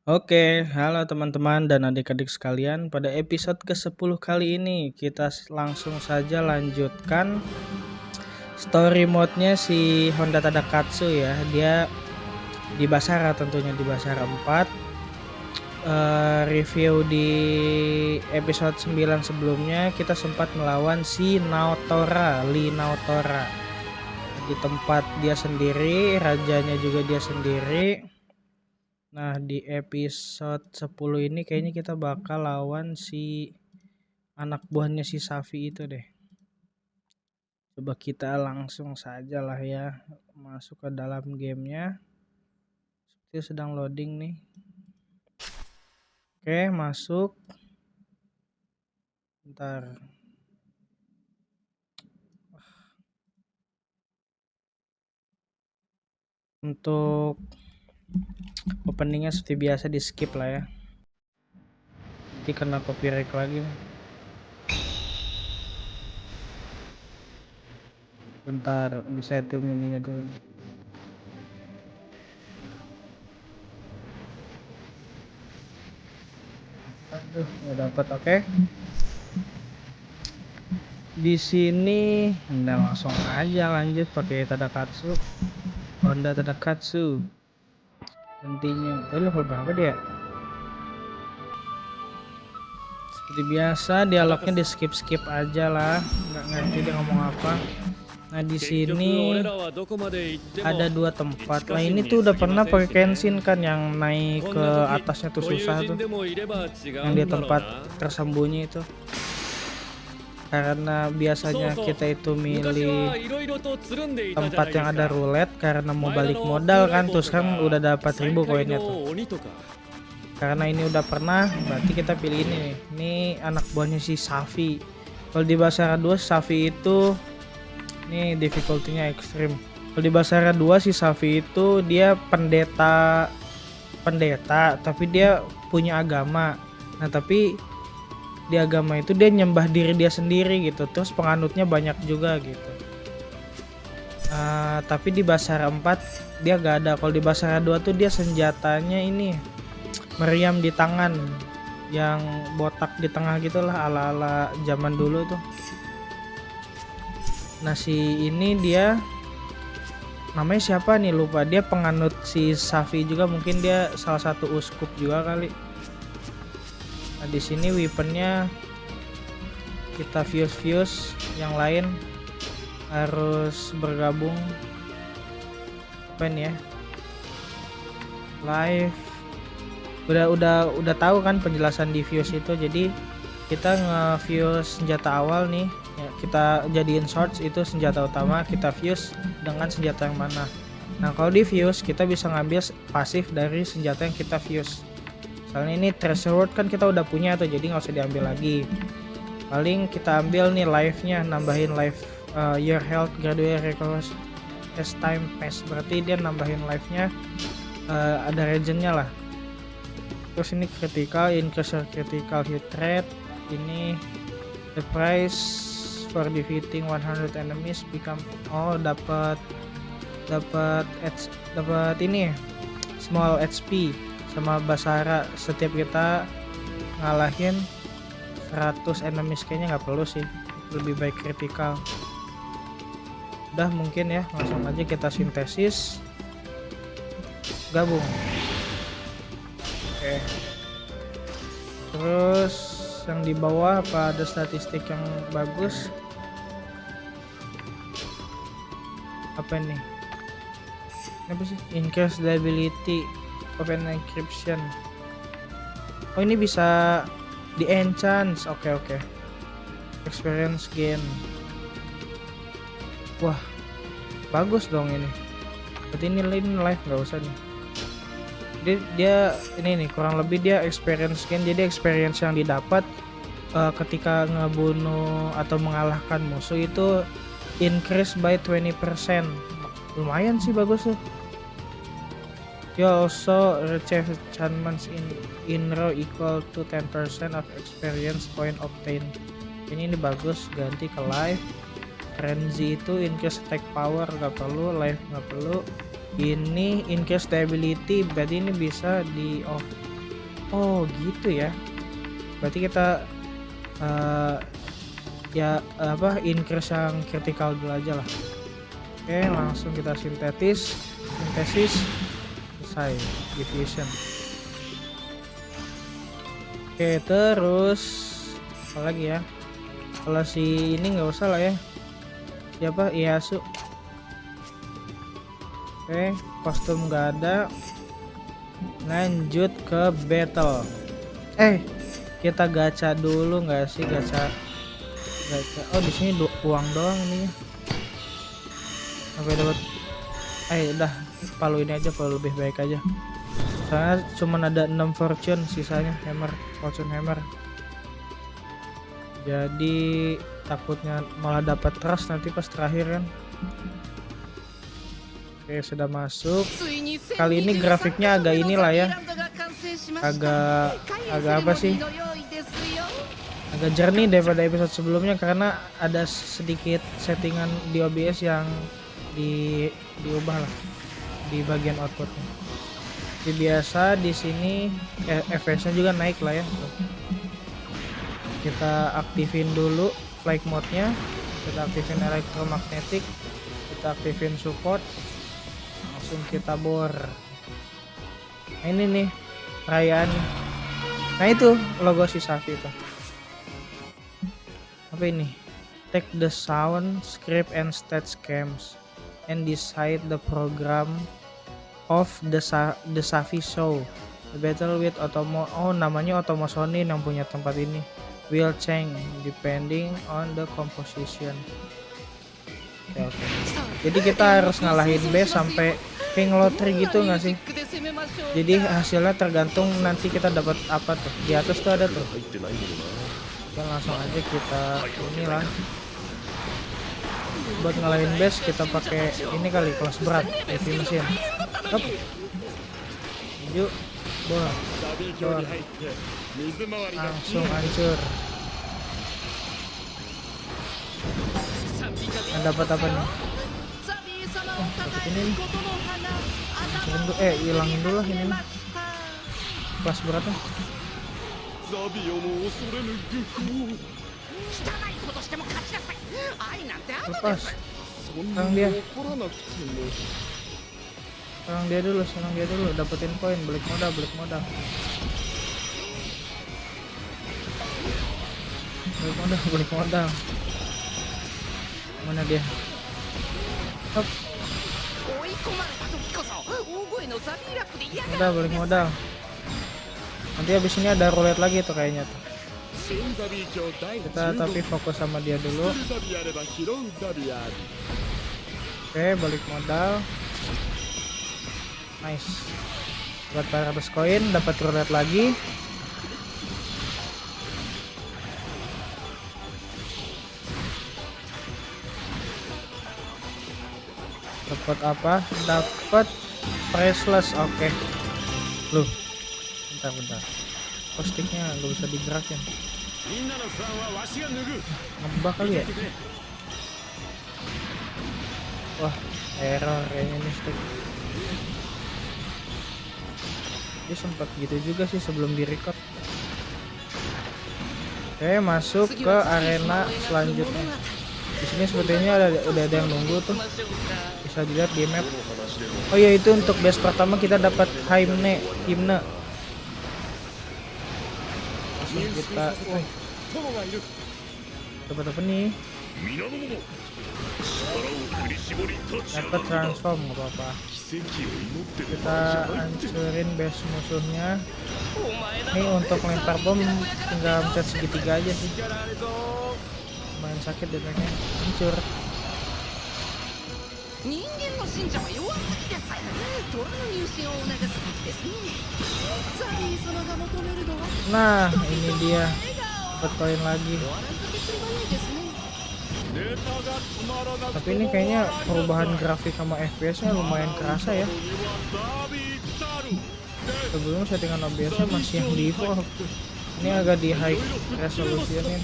Oke, halo teman-teman dan adik-adik sekalian. Pada episode ke-10 kali ini kita langsung saja lanjutkan story mode-nya si Honda Tadakatsu ya. Dia di Basara, tentunya di Basara 4. Review di episode 9 sebelumnya kita sempat melawan si Lee Naotora. Di tempat dia sendiri, rajanya juga dia sendiri. Nah, di episode 10 ini kayaknya kita bakal lawan si anak buahnya si Safi itu deh. Coba kita langsung saja lah ya masuk ke dalam gamenya. Seperti sedang loading nih. Oke, masuk. Bentar. Untuk openingnya seperti biasa di skip lah ya. Nanti kena copyright lagi. Bentar, bisa setting ininya dulu. Aduh, nggak dapat. Oke. Di sini nah langsung aja lanjut pakai Tadakatsu. Honda Tadakatsu. Nantinya level berapa dia? Seperti biasa dialognya di skip aja lah, nggak ngerti dia ngomong apa. Nah di sini ada dua tempat. Nah ini tuh udah pernah pakai Kenshin kan, yang naik ke atasnya tuh susah tuh, yang di tempat tersembunyi itu. Karena biasanya kita itu milih tempat yang ada roulette karena mau balik modal kan, terus kan udah dapat 1000 koinnya tuh. Karena ini udah pernah, berarti kita pilih ini nih. Ini anak buahnya si Safi. Kalau di Basara 2 Safi itu ini difficulty-nya ekstrim. Kalau di Basara 2 si Safi itu dia pendeta, tapi dia punya agama. Nah, tapi di agama itu dia nyembah diri dia sendiri gitu. Terus penganutnya banyak juga gitu. Tapi di Basara 4 dia gak ada. Kalau di Basara 2 tuh dia senjatanya ini meriam di tangan, yang botak di tengah gitulah, ala-ala zaman dulu tuh. Nah si ini dia namanya siapa nih, lupa. Dia penganut si Safi juga, mungkin dia salah satu uskup juga kali. Nah di sini weaponnya kita fuse yang lain harus bergabung. Apa nih ya, live. Udah tahu kan penjelasan di fuse itu. Jadi kita nge-fuse senjata awal nih ya, kita jadiin swords itu senjata utama, kita fuse dengan senjata yang mana. Nah kalau di fuse kita bisa ngambil pasif dari senjata yang kita fuse. Misalnya ini treasure word kan kita udah punya tuh, jadi nggak usah diambil lagi. Paling kita ambil nih life nya, nambahin life, your health gradually recovers as time pass, berarti dia nambahin life nya, ada region nya lah. Terus ini critical, increase your critical hit rate. Ini the price for defeating 100 enemies become, dapat ini small HP sama Basara. Setiap kita ngalahin 100 enemies, kayaknya nggak perlu sih, lebih baik critical. Udah mungkin ya, langsung aja kita sintesis, gabung. Oke. Terus yang di bawah apa ada statistik yang bagus? Apa nih? Apa sih? Increase the ability of an encryption. Oh ini bisa di enchant. Oke. Experience gain. Wah, bagus dong ini. Berarti ini live nggak usah nih. Dia ini nih kurang lebih dia experience gain. Jadi experience yang didapat ketika ngebunuh atau mengalahkan musuh itu increase by 20%. Lumayan sih, bagus tuh. You also receive enchantments in row equal to 10% of experience point obtained. Ini bagus, ganti ke live. Frenzy itu increase attack power, nggak perlu. Life nggak perlu. Ini increase stability, berarti ini bisa di off. Oh gitu ya, berarti kita increase yang critical dulu aja lah. Oke, langsung kita sintesis selesai. Diffusion. Oke, terus apa lagi ya? Kalau si ini nggak usah lah ya. Siapa? Ieyasu. Oke, kostum nggak ada. Lanjut ke battle. Kita gacha dulu nggak sih? Gacha. Oh, di sini uang doang ini ya. Sampai dapat. Udah, palu ini aja, palu lebih baik aja. Soalnya cuma ada 6 fortune, sisanya fortune hammer. Jadi takutnya malah dapat trust nanti pas terakhir kan. Oke, sudah masuk. Kali ini grafiknya agak inilah ya. Agak apa sih? Agak jernih daripada episode sebelumnya karena ada sedikit settingan di OBS yang diubah lah di bagian outputnya. Seperti biasa di sini FPS-nya juga naik lah ya. Kita aktifin dulu flight mode-nya, kita aktifin elektromagnetik, kita aktifin support, langsung kita bor. Nah, ini nih perayaan. Nah itu logo si Safi itu. Apa ini? Take the sound, script and stats games and decide the program of the Safi show. The battle with Otomo. Oh, namanya Otomo Sonin yang punya tempat ini. Will change depending on the composition. Oke. Jadi kita harus ngalahin base sampai King Lottery gitu nggak sih? Jadi hasilnya tergantung nanti kita dapat apa tuh. Di atas tuh ada tuh. Kita langsung aja kita inilah. Buat ngalahin base kita pakai ini kali, kelas berat, heavy machine. Hop. Yuk, bola. Langsung hancur. Nah, dapat apa nih? Dapat ini nih. Hilangin dulu lah ini nih. Kelas beratnya. Lepas. Serang dia dulu, dapetin poin, balik modal. Mana dia? Hop. Udah, balik modal. Nanti habis ini ada roulette lagi tuh kayaknya tuh. Kita tapi fokus sama dia dulu. Oke, balik modal. Nice. Buat 400 koin, dapat roulette lagi. Dapat apa? Dapat priceless. Oke. Loh. Bentar. Postiknya nggak bisa digerakin. Ngebug kali ya? Wah, error kayaknya nih stick. Dia sempat gitu juga sih sebelum di-record. Oke, masuk ke arena selanjutnya. Di sini sepertinya udah ada yang nunggu tuh. Bisa dilihat di map. Oh iya, itu untuk base pertama kita dapat himne. Langsung kita dapat apa nih? Dapat transform, nggak apa-apa. Kita hancurin base musuhnya. Ini untuk lempar bom tinggal mencet segitiga aja sih. Lumayan sakit datanya, hancur. Nah, ini dia dapat koin lagi. Tapi ini kayaknya perubahan grafik sama FPS-nya lumayan kerasa ya. Sebelumnya settingan OBS-nya masih yang default. Ini agak di high resolution-in.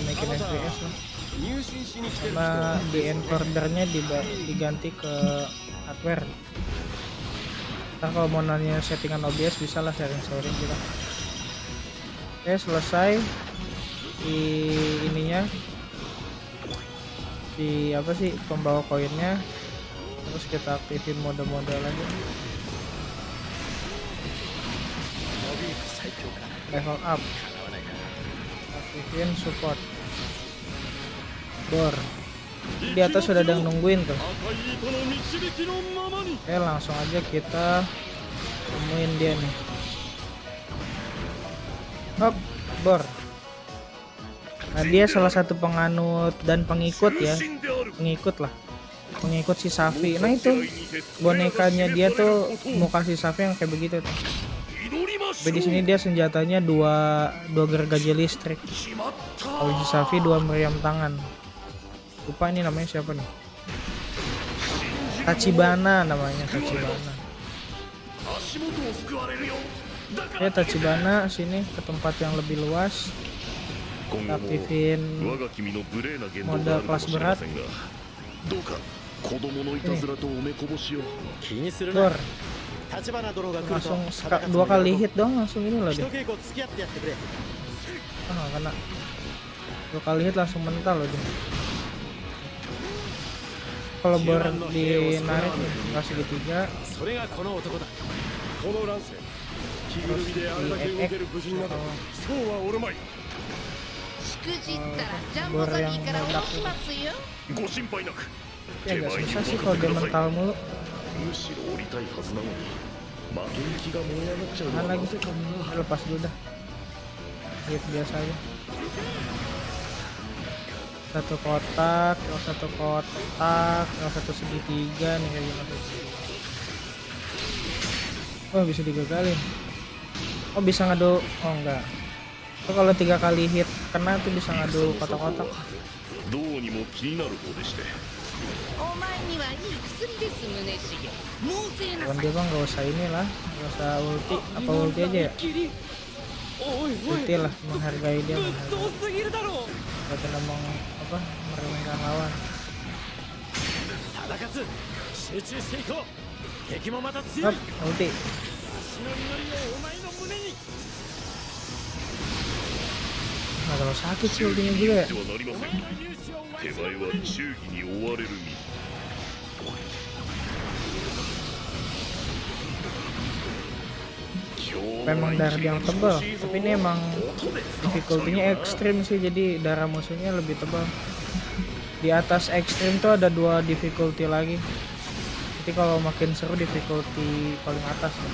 Naikin FPS lah. sama di encodernya diganti ke hardware. Ntar kalau mau nanya settingan OBS bisa lah sharing-sharing kita. Oke, selesai di ininya, di apa sih, pembawa koinnya. Terus kita aktifin mode-mode lagi, level up, aktifin support door. Di atas sudah ada yang nungguin tuh. Oke, langsung aja kita temuin dia nih. Hop, bor. Nah, dia salah satu penganut dan pengikut ya, pengikut si Safi. Nah, itu bonekanya dia tuh muka si Safi yang kayak begitu tuh. Tapi di sini dia senjatanya dua gergaji listrik. Kalau si Safi 2 meriam tangan. Lupa ini namanya siapa nih? Tachibana namanya, Tachibana. Ya, Tachibana sini ke tempat yang lebih luas. Aktifin mode kelas berat. Dor. Langsung 2 kali hit dong, langsung ini loh dia. Ah, kena 2 kali hit langsung mental loh dia. Kalau dinarik nih nggak segitiga, terus bor yang meledak itu. Ya agak susah sih kalau dia mental mulu. Nah, lagi lepas dulu dah, hit biasa aja. Satu kotak, satu segitiga nih kayak gini. Oh, bisa digagalin. Oh, bisa ngadu. Oh, enggak. Oh, kalau 3 kali hit kena tuh bisa ngadu kotak-kotak. Kawan dia bang, nggak usah inilah, nggak usah ulti. Apa ulti aja ya? Ulti lah, menghargai dia, bukan ngomong apa, meremehkan lawan. Hop, ulti. Nah, kalau sakit sih ultinya juga ya. Memang darah yang tebal, tapi ini emang difficulty-nya ekstrim sih, jadi darah musuhnya lebih tebal. Di atas ekstrim tuh ada 2 difficulty lagi. Jadi kalau makin seru difficulty paling atas ya.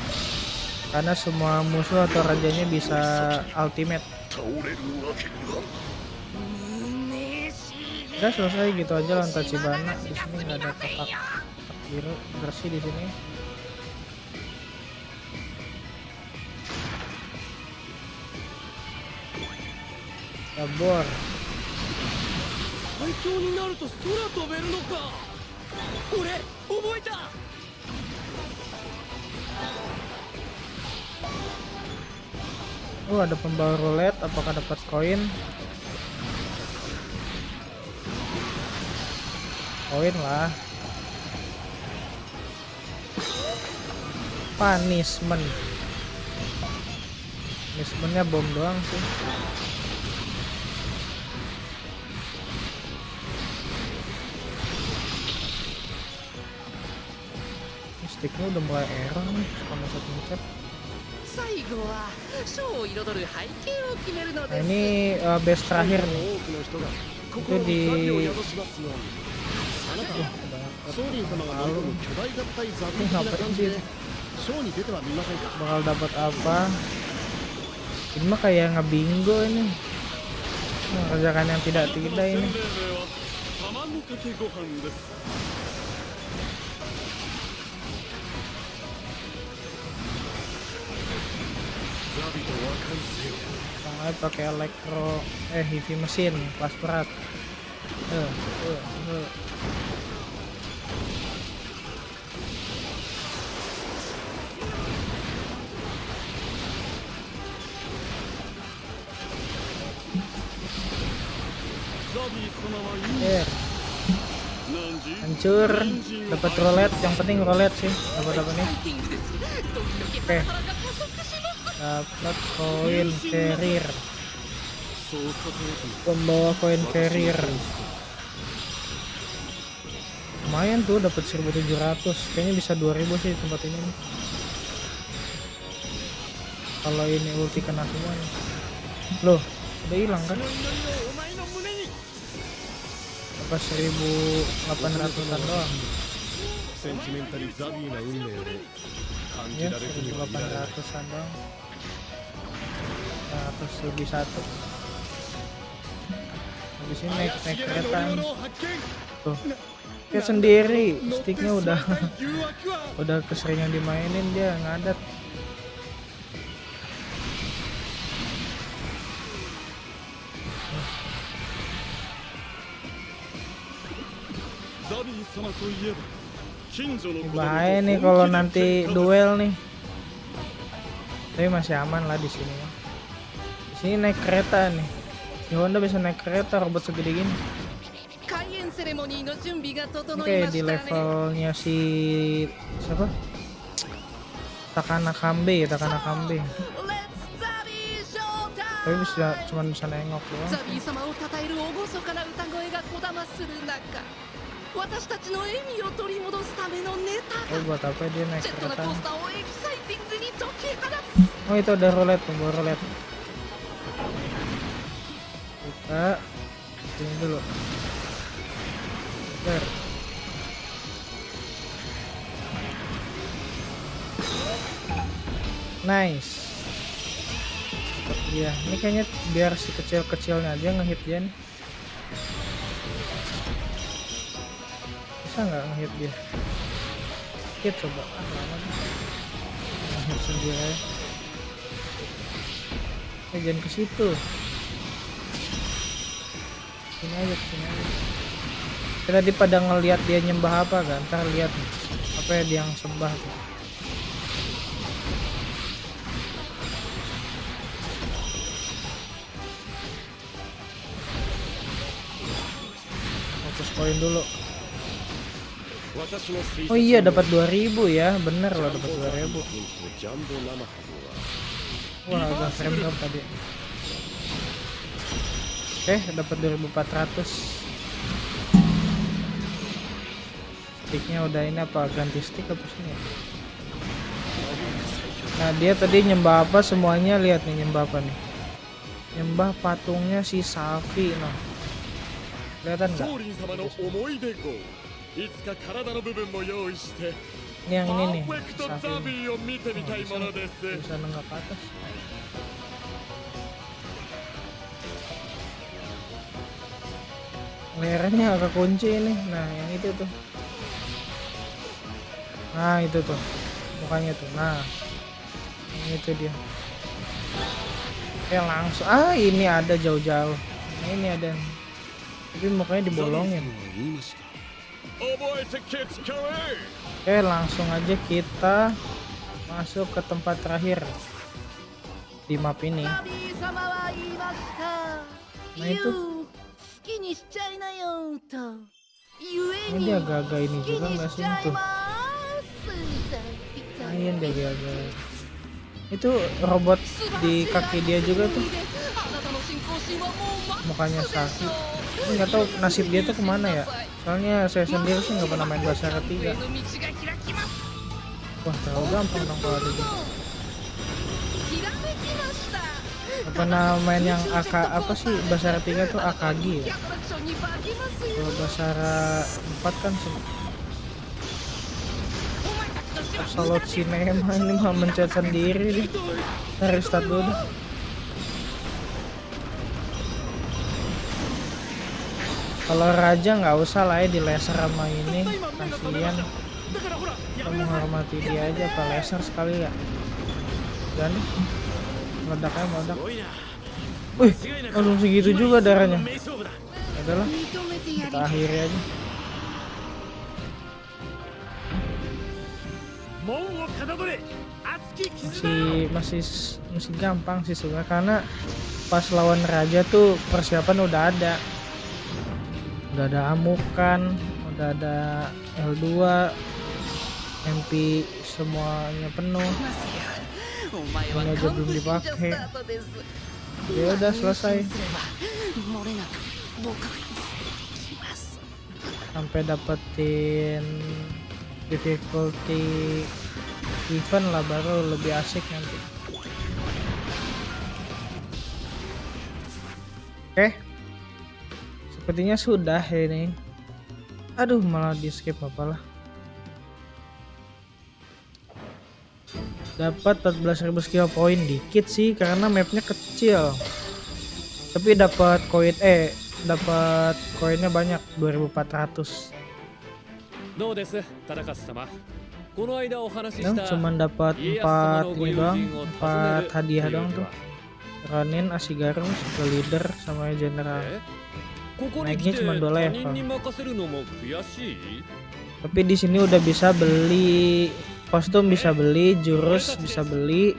Karena semua musuh atau rajanya bisa ultimate. Udah selesai gitu aja lawan Tachibana. Di sini nggak ada kotak biru bersih di sini. Bor. Oh, ada pembawa roulette, apakah dapat koin? Koin lah. Punishmentnya bom doang sih. Sticknya udah mulai error nih, sama satu mencet. Nah, ini base terakhir nih, itu di ini ngapain sih, bakal dapat apa? Ini mah kayak ngebingo ini, mengerjakan yang tidak ini. Langsung pakai heavy mesin kelas berat. Hancur. Hancur. Dapat roulette, yang penting roulette sih. Dapat apa nih? Oke. Dapat koin carrier. Pembawa koin carrier. Lumayan tuh, dapat 1.700. Kayaknya bisa 2.000 sih tempat ini nih. Kalau ini ulti kena semuanya. Loh, udah hilang kan? Apa 1.800-an doang? Ya, 1.800-an doang. 100 lebih 1. Habis ini naik kereta. Tuh, kayak sendiri, sticknya udah udah keseringan dimainin, dia ngadat. Bahaya nih kalau nanti duel nih. Tapi masih aman lah di sini. Di sini naik kereta nih. Di Honda bisa naik kereta robot segede gini. Oke, di levelnya si siapa? Takana Kambe. Tapi cuman bisa nengok doang. Oh, buat apa dia naik kereta? Oh, itu ada roulette, tunggu roulette. Kita ini dulu. Bentar. Nice. Iya, ini kayaknya biar si kecil-kecilnya aja ngehit dia nih. Bisa nggak ngehit dia? Hit coba. Ngehit sendiri aja. Jangan ke situ. Sini aja. Kita tadi pada ngelihat dia nyembah apa kan? Ntar lihat apa ya dia yang sembah tuh. Fokus koin dulu. Oh iya, dapat 2.000 ya, bener loh, dapat 2.000. Wah, agak frame drop tadi. Oke, dapat 2.400. Sticknya udah ini apa, ganti stick apa sih? Nah, dia tadi nyembah apa semuanya, lihat nih nyembah apa nih. Nyembah patungnya si Safi, noh. Kelihatan nggak? Ini yang ini nih, Safi. Bisa nenggak ke atas. Layarnya agak kunci ini. Nah, yang itu tuh. Nah, itu tuh. Mukanya tuh. Nah. Yang itu dia. Kayak langsung. Ah, ini ada jauh-jauh. Nah, ini ada. Tapi mukanya dibolongin. Oke, langsung aja kita masuk ke tempat terakhir di map ini. Nah, itu. Ini dia agak-agak ini juga nggak sih tuh? Main dia agak-agak. Itu robot di kaki dia juga tuh. Mukanya sakit. Tapi nggak tahu nasib dia tuh kemana ya. Soalnya saya sendiri sih nggak pernah main Basara 3. Wah, terlalu gampang dong kalau ada gitu. Pernah main yang apa sih Basara 3 tuh Akagi ya. Kalau Basara 4 kan Absolute Cinema, ini mah mencet sendiri nih. Restart dulu. Kalau raja nggak usah lah ya di laser sama ini, kasihan. Kita menghormati dia aja, apa laser sekali ya. Dan meledaknya meledak. Wih, langsung segitu juga darahnya. Adalah kita akhiri aja. Masih gampang sih sebenarnya, karena pas lawan raja tuh persiapan udah ada. udah ada amukan, udah ada L2, MP semuanya penuh. Ini aja belum dipakai. Ya udah selesai. Sampai dapetin difficulty event lah baru lebih asik nanti. Oke. Sepertinya sudah ini. Aduh, malah di skip apalah. Dapat 14.000 skill point, dikit sih karena mapnya kecil. Tapi dapat koin dapat koinnya banyak, 2.400. Cuman dapat 4 ini doang, 4 hadiah doang tuh. Ronin, Ashigaru, Super Leader, sama General. Naiknya cuma 2 level. Tapi di sini udah bisa beli kostum, bisa beli jurus, bisa beli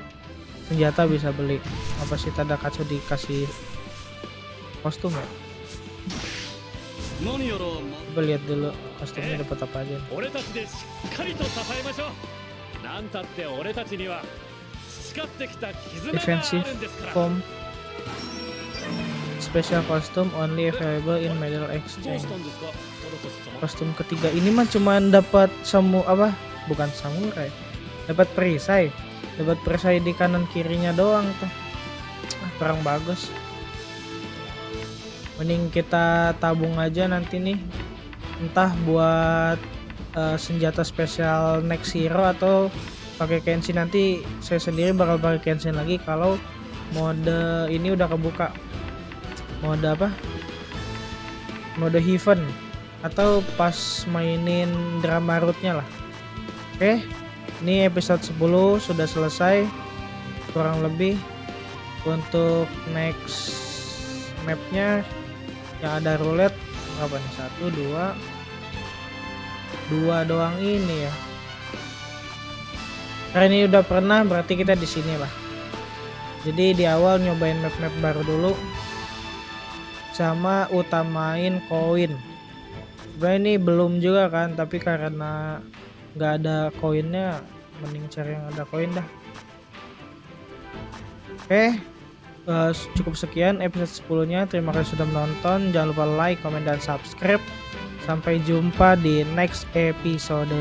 senjata, bisa beli. Apa sih Tadakatsu dikasih kostum ya? Coba lihat dulu kostumnya dapat apa aja. Defensive form, special costume only available in medal exchange. Kostum ketiga ini mah cuman dapat bukan samurai, dapat perisai di kanan kirinya doang tuh. Kurang bagus. Mending kita tabung aja nanti nih, entah buat senjata spesial next hero atau pakai Kenshin. Nanti saya sendiri bakal pakai Kenshin lagi kalau mode ini udah kebuka. Mode apa? Mode Heaven atau pas mainin drama rootnya lah. Oke, ini episode 10 sudah selesai kurang lebih. Untuk next mapnya yang ada roulette berapa nih? 2 doang ini ya. Karena ini udah pernah, berarti kita di sini lah. Jadi di awal nyobain map-map baru dulu, sama utamain koin. Sebenarnya ini belum juga kan, tapi karena nggak ada koinnya, mending cari yang ada koin dah. Oke, cukup sekian episode 10-nya. Terima kasih sudah menonton. Jangan lupa like, comment, dan subscribe. Sampai jumpa di next episode.